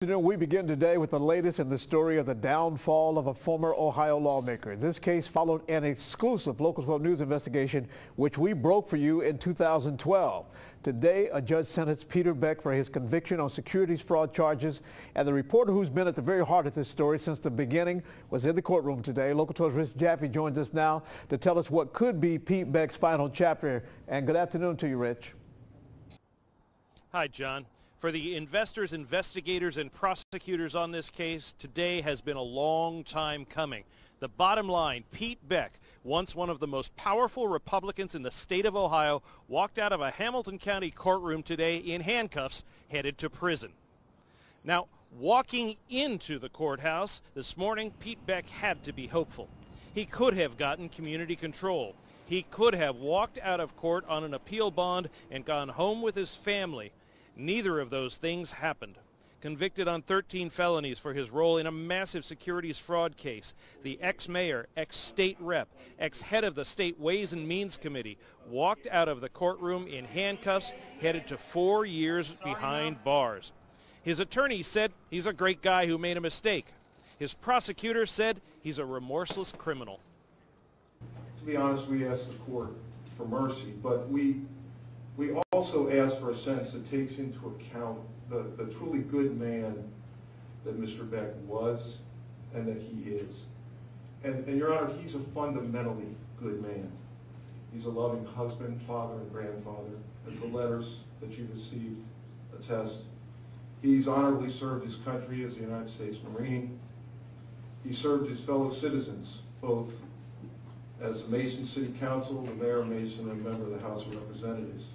We begin today with the latest in the story of the downfall of a former Ohio lawmaker. This case followed an exclusive Local 12 News investigation, which we broke for you in 2012. Today, a judge sentenced Peter Beck for his conviction on securities fraud charges, and the reporter who's been at the very heart of this story since the beginning was in the courtroom today. Local 12's Rich Jaffe joins us now to tell us what could be Pete Beck's final chapter. And good afternoon to you, Rich. Hi, John. For the investors, investigators, and prosecutors on this case, today has been a long time coming. The bottom line, Pete Beck, once one of the most powerful Republicans in the state of Ohio, walked out of a Hamilton County courtroom today in handcuffs, headed to prison. Now, walking into the courthouse this morning, Pete Beck had to be hopeful. He could have gotten community control. He could have walked out of court on an appeal bond and gone home with his family. Neither of those things happened. Convicted on 13 felonies for his role in a massive securities fraud case, the ex-mayor, ex-state rep, ex-head of the State Ways and Means Committee walked out of the courtroom in handcuffs, headed to 4 years behind bars. His attorney said he's a great guy who made a mistake. His prosecutor said he's a remorseless criminal. To be honest, we asked the court for mercy, but we also ask for a sentence that takes into account the truly good man that Mr. Beck was and that he is. And Your Honor, he's a fundamentally good man. He's a loving husband, father, and grandfather, as the letters that you received attest. He's honorably served his country as a United States Marine. He served his fellow citizens, both as the Mason City Council, the mayor of Mason, and a member of the House of Representatives.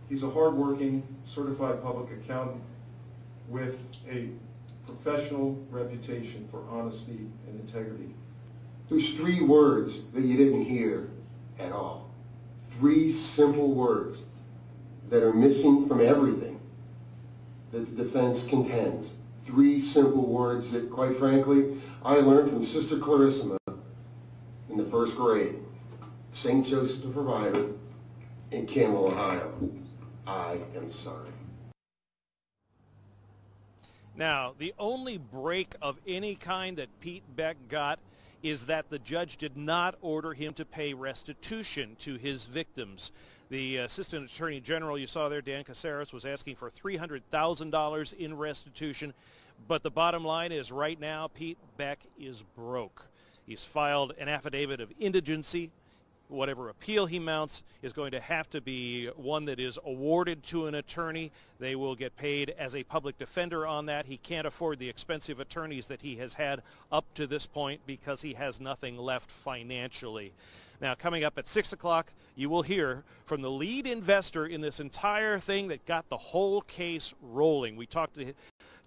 He's a hardworking, certified public accountant with a professional reputation for honesty and integrity. There's 3 words that you didn't hear at all. 3 simple words that are missing from everything that the defense contends. 3 simple words that, quite frankly, I learned from Sister Clarissima in the 1st grade. St. Joseph the Provider in Campbell, Ohio. I am sorry. Now, the only break of any kind that Pete Beck got is that the judge did not order him to pay restitution to his victims. The Assistant Attorney General you saw there, Dan Caceres, was asking for $300,000 in restitution. But the bottom line is right now, Pete Beck is broke. He's filed an affidavit of indigency. Whatever appeal he mounts is going to have to be one that is awarded to an attorney. They will get paid as a public defender on that. He can't afford the expensive attorneys that he has had up to this point because he has nothing left financially. Now, coming up at 6 o'clock, you will hear from the lead investor in this entire thing that got the whole case rolling. We talked to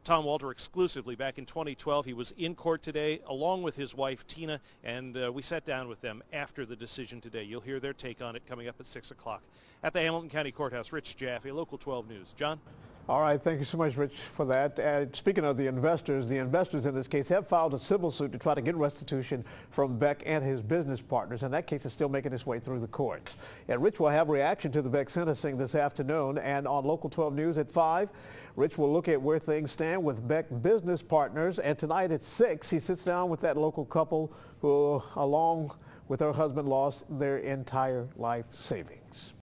Tom Walter exclusively back in 2012. He was in court today along with his wife Tina, and we sat down with them after the decision today. You'll hear their take on it coming up at 6 o'clock. At the Hamilton County Courthouse, Rich Jaffe, Local 12 News. John? All right, thank you so much, Rich, for that. Speaking of the investors in this case have filed a civil suit to try to get restitution from Beck and his business partners, and that case is still making its way through the courts. And Rich will have reaction to the Beck sentencing this afternoon, and on Local 12 News at 5, Rich will look at where things stand with Beck business partners, and tonight at 6, he sits down with that local couple who, along with her husband, lost their entire life savings.